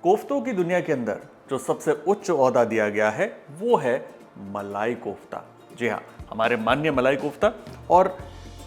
कोफ्तों की दुनिया के अंदर जो सबसे उच्च ओहदा दिया गया है वो है मलाई कोफ्ता। जी हाँ, हमारे मान्य मलाई कोफ्ता। और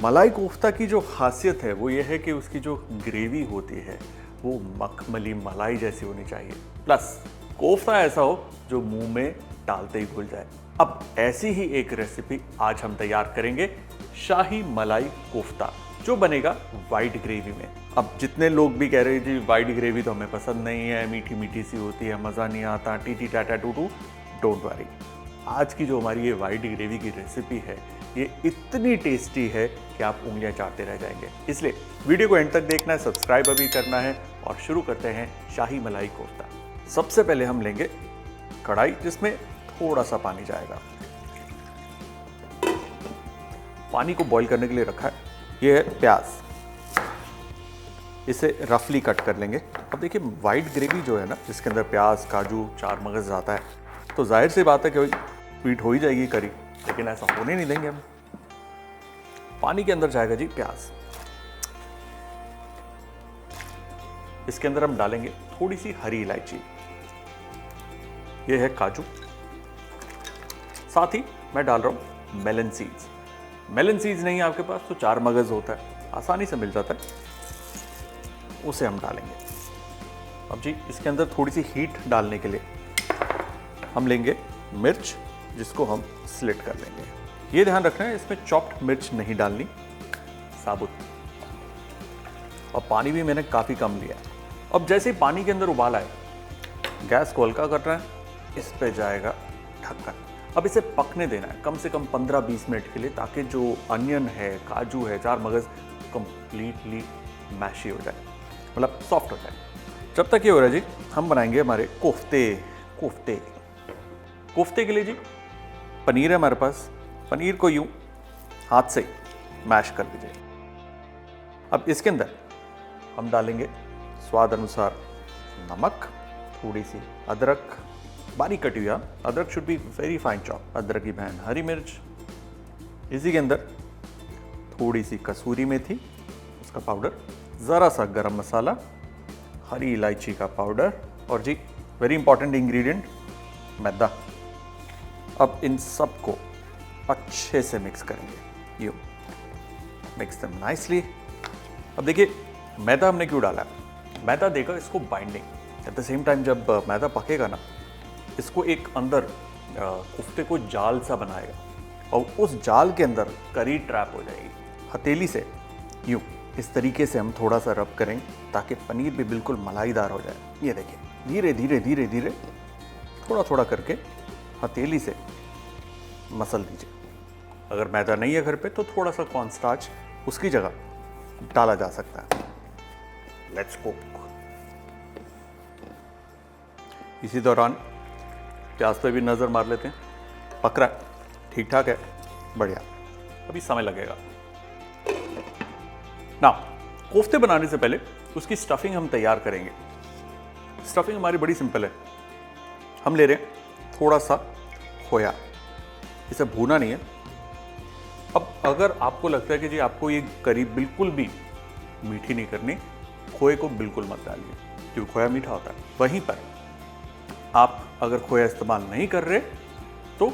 मलाई कोफ्ता की जो खासियत है वो ये है कि उसकी जो ग्रेवी होती है वो मखमली मलाई जैसी होनी चाहिए, प्लस कोफ्ता ऐसा हो जो मुंह में डालते ही घुल जाए। अब ऐसी ही एक रेसिपी आज हम तैयार करेंगे, शाही मलाई कोफ्ता, जो बनेगा वाइट ग्रेवी में। अब जितने लोग भी कह रहे हैं जी वाइट ग्रेवी तो हमें पसंद नहीं है, मीठी मीठी सी होती है, मज़ा नहीं आता, TT Tata Tutu, don't worry. आज की जो हमारी ये वाइट ग्रेवी की रेसिपी है ये इतनी टेस्टी है कि आप उंगलियां चाटते रह जाएंगे। इसलिए वीडियो को एंड तक देखना है, सब्सक्राइब अभी करना है और शुरू करते हैं शाही मलाई कोफ्ता। सबसे पहले हम लेंगे कढ़ाई जिसमें थोड़ा सा पानी जाएगा। पानी को बॉईल करने के लिए रखा है। ये है प्याज, इसे रफली कट कर लेंगे। अब देखिए वाइट ग्रेवी जो है ना, जिसके अंदर प्याज, काजू, चार मगज आता है, तो जाहिर सी बात है कि स्वीट हो ही जाएगी करी, लेकिन ऐसा होने नहीं देंगे हम। पानी के अंदर जाएगा जी प्याज। इसके अंदर हम डालेंगे थोड़ी सी हरी इलायची, ये है काजू, साथ ही मैं डाल रहा हूं मेलन सीड्स। मेलन सीड्स नहीं है आपके पास तो चार मगज होता है, आसानी से मिल जाता है, उसे हम डालेंगे। अब जी इसके अंदर थोड़ी सी हीट डालने के लिए हम लेंगे मिर्च, जिसको हम स्लिट कर लेंगे। ये ध्यान रखना है इसमें चॉप्ड मिर्च नहीं डालनी, साबुत। और पानी भी मैंने काफ़ी कम लिया है। अब जैसे ही पानी के अंदर उबाल आए, गैस को हल्का कर रहे हैं, इस पे जाएगा ढक्कन। अब इसे पकने देना है कम से कम 15-20 मिनट के लिए, ताकि जो अनियन है, काजू है, चार मगज कंप्लीटली मैशी हो जाए, मतलब सॉफ्ट हो जाए। जब तक ये हो रहा है जी, हम बनाएंगे हमारे कोफ्ते। कोफ्ते के लिए जी पनीर है हमारे पास। पनीर को यूं हाथ से मैश कर लीजिए। अब इसके अंदर हम डालेंगे स्वाद अनुसार नमक, थोड़ी सी अदरक बारीक कटी हुई, अदरक should be very fine chop, अदरक की बहन हरी मिर्च। इसी के अंदर थोड़ी सी कसूरी मेथी, उसका पाउडर, ज़रा सा गरम मसाला, हरी इलायची का पाउडर और जी वेरी इंपॉर्टेंट इंग्रेडिएंट मैदा। अब इन सब को अच्छे से मिक्स करेंगे, यूँ मिक्स देम नाइसली। अब देखिए मैदा हमने क्यों डाला है, मैदा देगा इसको binding. At the same time जब मैदा पकेगा ना, इसको एक अंदर कोफ्ते को जाल सा बनाएगा और उस जाल के अंदर करी ट्रैप हो जाएगी। हथेली से यूँ इस तरीके से हम थोड़ा सा रब करेंगे ताकि पनीर भी बिल्कुल मलाईदार हो जाए। ये देखिए धीरे धीरे धीरे धीरे थोड़ा थोड़ा करके हथेली से मसल दीजिए। अगर मैदा नहीं है घर पे तो थोड़ा सा कॉर्नस्टार्च उसकी जगह डाला जा सकता है। Let's cook. इसी दौरान प्याज पे भी नज़र मार लेते हैं, पक रहा है, ठीक ठाक है, बढ़िया। अभी समय लगेगा ना। कोफ्ते बनाने से पहले उसकी स्टफिंग हम तैयार करेंगे। स्टफिंग हमारी बड़ी सिंपल है। हम ले रहे हैं थोड़ा सा खोया, इसे भूना नहीं है। अब अगर आपको लगता है कि जी आपको ये करी बिल्कुल भी मीठी नहीं करनी, खोए को बिल्कुल मत डालिए, क्योंकि खोया मीठा होता है। वहीं पर आप अगर खोया इस्तेमाल नहीं कर रहे तो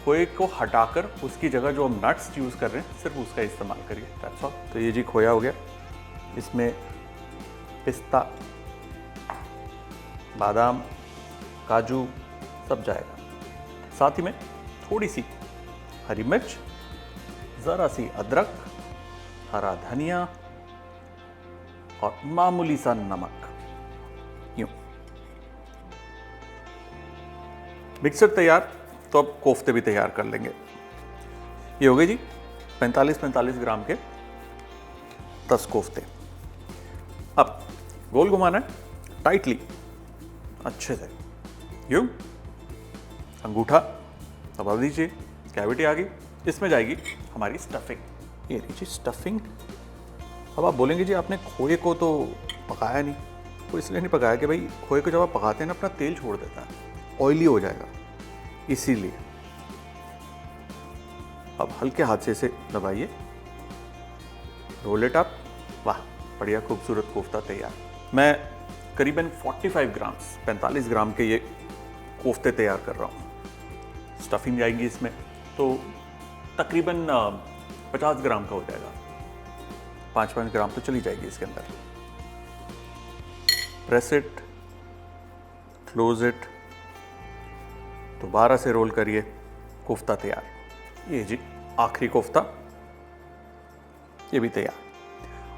खोए को हटाकर उसकी जगह जो हम नट्स यूज़ कर रहे हैं सिर्फ उसका इस्तेमाल करिए, दैट्स ऑल। तो ये जी खोया हो गया, इसमें पिस्ता, बादाम, काजू सब जाएगा। साथ ही में थोड़ी सी हरी मिर्च, ज़रा सी अदरक, हरा धनिया और मामूली सा नमक। यूं मिक्सर तैयार, तो अब कोफ्ते भी तैयार कर लेंगे। ये हो गए जी 45 ग्राम के 10 कोफ्ते। अब गोल घुमाना है टाइटली, अच्छे से यूं, अंगूठा दबा दीजिए, कैविटी आ गई। इसमें जाएगी हमारी स्टफिंग। ये लीजिए स्टफिंग। अब आप बोलेंगे जी आपने खोए को तो पकाया नहीं, तो इसलिए नहीं पकाया कि भाई खोए को जब आप पकाते हैं ना अपना तेल छोड़ देता है, ऑयली हो जाएगा, इसीलिए। अब हल्के हाथ से इसे दबाइए, रोल इट अप। वाह बढ़िया खूबसूरत कोफ्ता तैयार। मैं करीबन 45 ग्राम्स 45 ग्राम के ये कोफ्ते तैयार कर रहा हूँ। स्टफिंग जाएगी इसमें तो तकरीबन 50 ग्राम का हो जाएगा। 5-5 ग्राम तो चली जाएगी इसके अंदर। प्रेस इट, क्लोज इट, दोबारा से रोल करिए, कोफ्ता तैयार। ये जी आखिरी कोफ्ता, ये भी तैयार।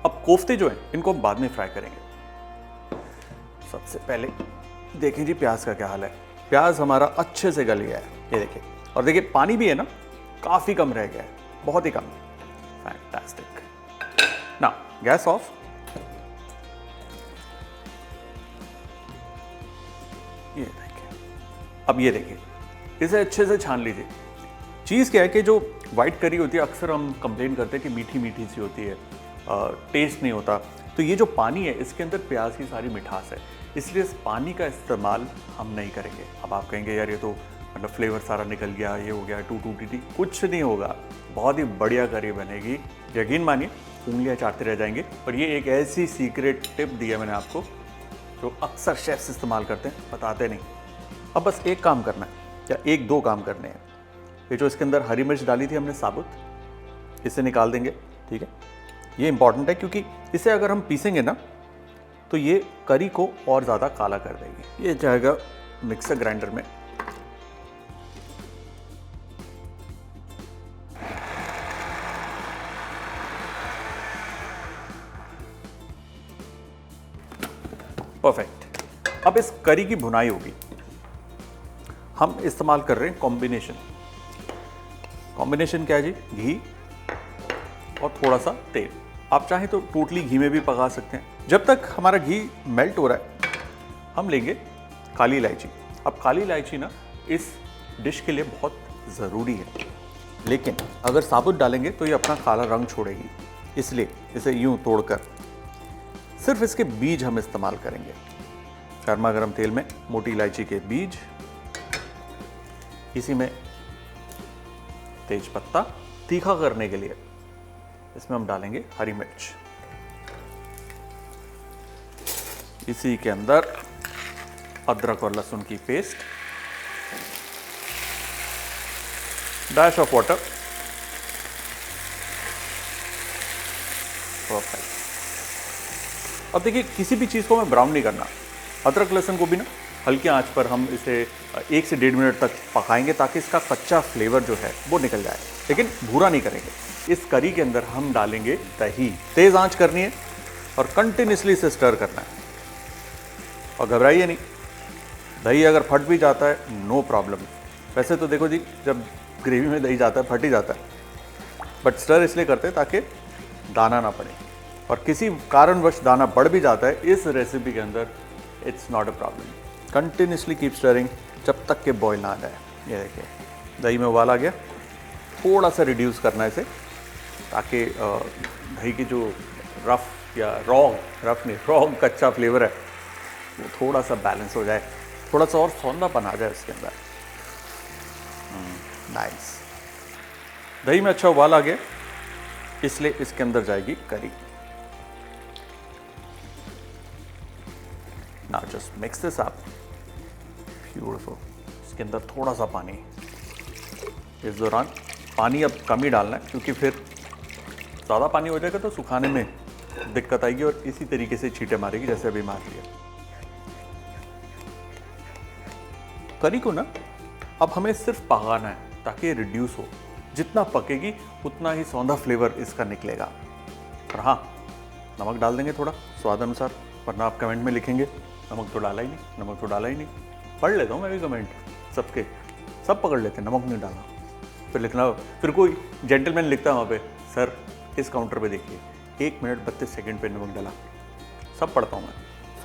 अब कोफ्ते जो हैं इनको हम बाद में फ्राई करेंगे। सबसे पहले देखें जी प्याज का क्या हाल है। प्याज हमारा अच्छे से गल गया है, ये देखिए। और देखिए पानी भी है ना, काफी कम रह गया है, बहुत ही कम। फैंटास्टिक। ना गैस ऑफ। ये देखिए, अब ये देखिए, इसे अच्छे से छान लीजिए। चीज़ क्या है कि जो वाइट करी होती है अक्सर हम कंप्लेन करते हैं कि मीठी मीठी सी होती है, टेस्ट नहीं होता। तो ये जो पानी है इसके अंदर प्याज की सारी मिठास है, इसलिए इस पानी का इस्तेमाल हम नहीं करेंगे। अब आप कहेंगे यार ये तो मतलब फ्लेवर सारा निकल गया, ये हो गया टू टी। कुछ नहीं होगा, बहुत ही बढ़िया करी बनेगी, यकीन मानिए। उंगलियां चाटते रह जाएंगे। और ये एक ऐसी सीक्रेट टिप दी है मैंने आपको जो अक्सर शेफ्स इस्तेमाल करते हैं, बताते नहीं। अब बस एक काम करना है, या 1-2 काम करने हैं। ये जो इसके अंदर हरी मिर्च डाली थी हमने साबुत, इसे निकाल देंगे, ठीक है। ये इंपॉर्टेंट है क्योंकि इसे अगर हम पीसेंगे ना तो ये करी को और ज़्यादा काला कर देगी। ये जाएगा मिक्सर ग्राइंडर में। परफेक्ट। अब इस करी की भुनाई होगी। हम इस्तेमाल कर रहे हैं कॉम्बिनेशन। कॉम्बिनेशन क्या है जी? घी और थोड़ा सा तेल। आप चाहें तो टोटली घी में भी पका सकते हैं। जब तक हमारा घी मेल्ट हो रहा है हम लेंगे काली इलायची। अब काली इलायची ना इस डिश के लिए बहुत ज़रूरी है, लेकिन अगर साबुत डालेंगे तो ये अपना काला रंग छोड़ेगी, इसलिए इसे यूं तोड़कर सिर्फ इसके बीज हम इस्तेमाल करेंगे। गर्मा गर्म तेल में मोटी इलायची के बीज, इसी में तेज पत्ता, तीखा करने के लिए इसमें हम डालेंगे हरी मिर्च, इसी के अंदर अदरक और लहसुन की paste, dash of water. Perfect. अब देखिए किसी भी चीज़ को हमें ब्राउन नहीं करना। अदरक लहसुन को भी ना हल्की आंच पर हम इसे 1 से 1.5 मिनट तक पकाएंगे ताकि इसका कच्चा फ्लेवर जो है वो निकल जाए, लेकिन भूरा नहीं करेंगे। इस करी के अंदर हम डालेंगे दही। तेज़ आंच करनी है और कंटिन्यूसली इसे स्टर करना है। और घबराइए नहीं, दही अगर फट भी जाता है नो प्रॉब्लम। वैसे तो देखो जी जब ग्रेवी में दही जाता है फट ही जाता है, बट स्टर इसलिए करते हैं ताकि दाना ना पड़े। और किसी कारणवश दाना बढ़ भी जाता है इस रेसिपी के अंदर, it's not a problem. Continuously keep stirring जब तक के बॉयल ना आ जाए। ये देखिए दही में उबाल आ गया। थोड़ा सा रिड्यूस करना है इसे ताकि दही की जो रफ़ या रॉन्ग कच्चा फ्लेवर है वो थोड़ा सा बैलेंस हो जाए, थोड़ा सा और सौंधापन आ जाए इसके अंदर। नाइस। दही में अच्छा उबाल आ गया, इसलिए इसके अंदर जाएगी करी। Now just mix this up. Beautiful. इसके अंदर थोड़ा सा पानी। इस दौरान पानी अब कम ही डालना है क्योंकि फिर ज़्यादा पानी हो जाएगा तो सुखाने में दिक्कत आएगी और इसी तरीके से छींटे मारेगी जैसे अभी मार लिया। करी को ना अब हमें सिर्फ पकाना है ताकि ये रिड्यूस हो। जितना पकेगी उतना ही सौंधा फ्लेवर इसका निकलेगा। और हाँ, नमक डाल देंगे थोड़ा स्वाद अनुसार, वरना आप कमेंट में लिखेंगे नमक तो डाला ही नहीं, नमक तो डाला ही नहीं। पढ़ लेता हूँ मैं भी कमेंट, सबके सब पकड़ लेते हैं, नमक नहीं डाला। फिर लिखना, फिर कोई जेंटलमैन लिखता है वहाँ पे, सर इस काउंटर पे देखिए 1 मिनट 32 सेकंड पे नमक डाला। सब पढ़ता हूँ मैं,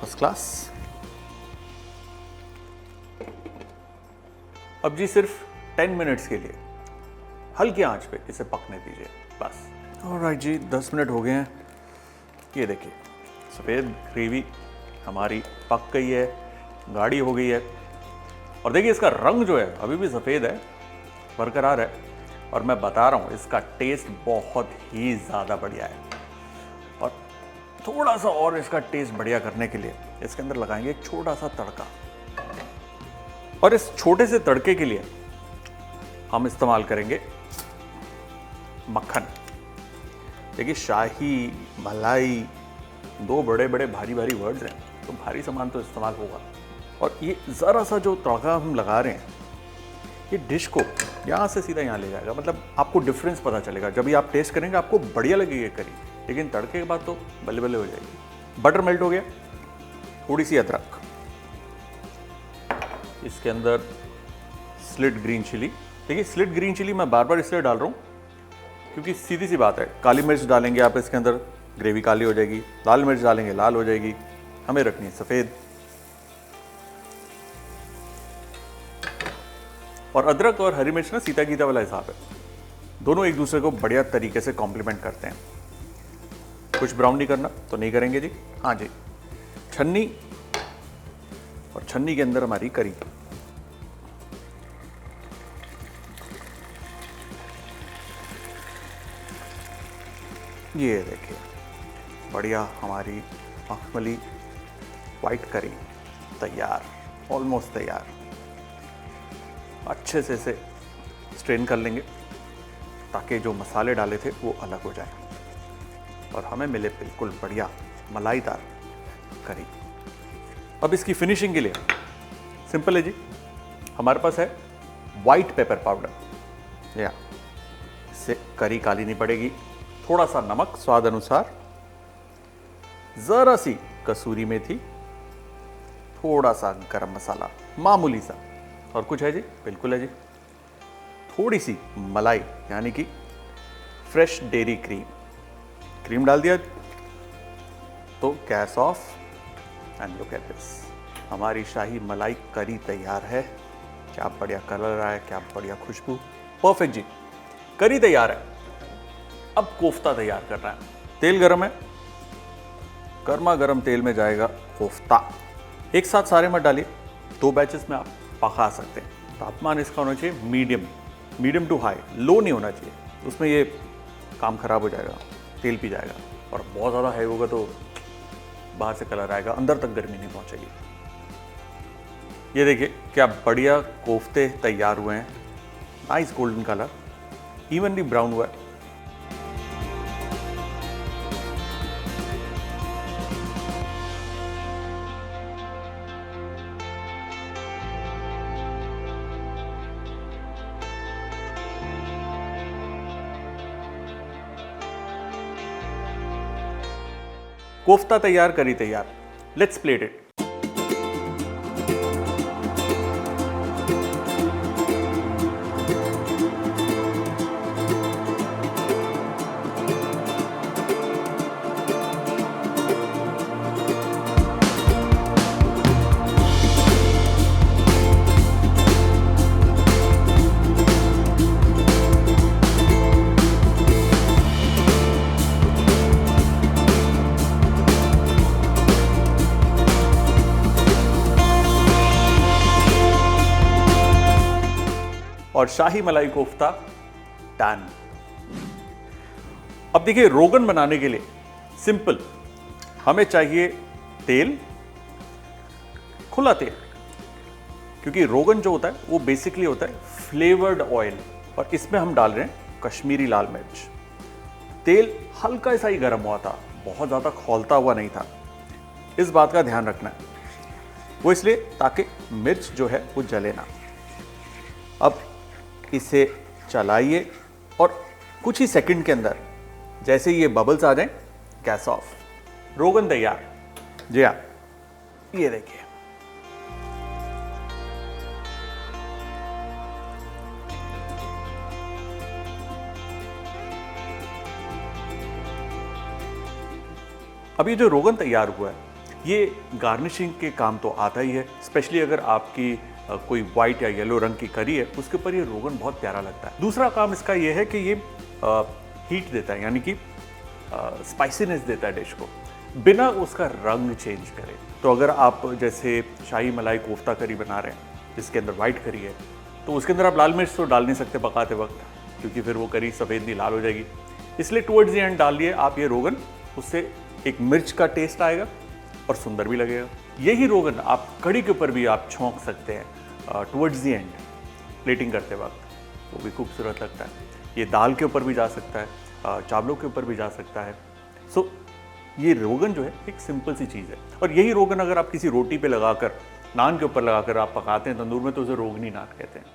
फर्स्ट क्लास। अब जी सिर्फ 10 मिनट्स के लिए हल्की आंच पे इसे पकने दीजिए बस। ऑलराइट जी, 10 मिनट हो गए हैं। ये देखिए सफ़ेद ग्रेवी हमारी पक गई है, गाढ़ी हो गई है। और देखिए इसका रंग जो है अभी भी सफ़ेद है, बरकरार है। और मैं बता रहा हूँ इसका टेस्ट बहुत ही ज़्यादा बढ़िया है। और थोड़ा सा और इसका टेस्ट बढ़िया करने के लिए इसके अंदर लगाएंगे एक छोटा सा तड़का, और इस छोटे से तड़के के लिए हम इस्तेमाल करेंगे मक्खन। देखिए, शाही, मलाई, दो बड़े बड़े भारी भारी वर्ड्स हैं, तो भारी सामान तो इस्तेमाल होगा। और ये ज़रा सा जो तड़का हम लगा रहे हैं, ये डिश को यहाँ से सीधा यहाँ ले जाएगा। मतलब आपको डिफरेंस पता चलेगा, जब भी आप टेस्ट करेंगे आपको बढ़िया लगेगी करी, लेकिन तड़के के बाद तो बल्ले बल्ले हो जाएगी। बटर मेल्ट हो गया, थोड़ी सी अदरक, इसके अंदर स्लिट ग्रीन चिली। देखिए, स्लिट ग्रीन चिली मैं बार बार इसलिए डाल रहा हूँ क्योंकि सीधी सी बात है, काली मिर्च डालेंगे आप इसके अंदर, ग्रेवी काली हो जाएगी, लाल मिर्च डालेंगे लाल हो जाएगी, हमें रखनी है सफ़ेद। और अदरक और हरी मिर्च ना सीता गीता वाला हिसाब है, दोनों एक दूसरे को बढ़िया तरीके से कॉम्प्लीमेंट करते हैं। कुछ ब्राउन नहीं करना तो नहीं करेंगे जी। हाँ जी, छन्नी, और छन्नी के अंदर हमारी करी। ये देखिए, बढ़िया हमारी मखमली वाइट करी तैयार, ऑलमोस्ट तैयार। अच्छे से इसे स्ट्रेन कर लेंगे ताकि जो मसाले डाले थे वो अलग हो जाए और हमें मिले बिल्कुल बढ़िया मलाईदार करी। अब इसकी फिनिशिंग के लिए सिंपल है जी, हमारे पास है वाइट पेपर पाउडर, या इससे करी काली नहीं पड़ेगी। थोड़ा सा नमक स्वाद अनुसार, जरा सी कसूरी मेथी, थोड़ा सा गरम मसाला मामूली सा, और कुछ है जी? बिल्कुल है जी, थोड़ी सी मलाई यानी कि फ्रेश डेयरी क्रीम। क्रीम डाल दिया तो gas off, and look at this, हमारी शाही मलाई करी तैयार है। क्या बढ़िया कलर आया, क्या बढ़िया खुशबू, परफेक्ट जी, करी तैयार है। अब कोफ्ता तैयार करना है। तेल गरम है, गर्मा गर्म तेल में जाएगा कोफ्ता। एक साथ सारे मत डालिए, 2 बैचेस में आप पका सकते हैं। तापमान इसका होना चाहिए मीडियम टू हाई, लो नहीं होना चाहिए, उसमें ये काम खराब हो जाएगा, तेल पी जाएगा। और बहुत ज़्यादा हाई होगा तो बाहर से कलर आएगा, अंदर तक गर्मी नहीं पहुंचेगी। ये देखिए क्या बढ़िया कोफ्ते तैयार हुए हैं, nice golden colour, evenly brown हुआ है। कोफ्ता तैयार, करी तैयार, लेट्स प्लेट इट। और शाही मलाई कोफ्ता डन। अब देखिए, रोगन बनाने के लिए सिंपल, हमें चाहिए तेल, खुला तेल, क्योंकि रोगन जो होता है वो बेसिकली होता है फ्लेवर्ड ऑयल, और इसमें हम डाल रहे हैं कश्मीरी लाल मिर्च। तेल हल्का सा ही गर्म हुआ था, बहुत ज्यादा खौलता हुआ नहीं था, इस बात का ध्यान रखना है। वो इसलिए ताकि मिर्च जो है वो जले ना। अब इसे चलाइए और कुछ ही सेकंड के अंदर जैसे ये बबल्स आ जाएं, गैस ऑफ, रोगन तैयार। जी हाँ, ये देखिए, अब ये जो रोगन तैयार हुआ है, ये गार्निशिंग के काम तो आता ही है, स्पेशली अगर आपकी कोई वाइट या येलो रंग की करी है, उसके ऊपर ये रोगन बहुत प्यारा लगता है। दूसरा काम इसका ये है कि ये हीट देता है, यानी कि स्पाइसीनेस देता है डिश को, बिना उसका रंग चेंज करे। तो अगर आप जैसे शाही मलाई कोफ्ता करी बना रहे हैं जिसके अंदर वाइट करी है, तो उसके अंदर आप लाल मिर्च तो डाल नहीं सकते पकाते वक्त, क्योंकि फिर वो करी सफ़ेद नहीं लाल हो जाएगी। इसलिए टुवर्ड्स द एंड डाल दिए आप ये रोगन, उससे एक मिर्च का टेस्ट आएगा और सुंदर भी लगेगा। यही रोगन आप कढ़ी के ऊपर भी आप छौंक सकते हैं टुवर्ड्स दी एंड, प्लेटिंग करते वक्त, वो भी खूबसूरत लगता है। ये दाल के ऊपर भी जा सकता है, चावलों के ऊपर भी जा सकता है। सो ये रोगन जो है एक सिंपल सी चीज़ है, और यही रोगन अगर आप किसी रोटी पे लगाकर, नान के ऊपर लगाकर आप पकाते हैं तंदूर में, तो उसे रोगनी नान कहते हैं।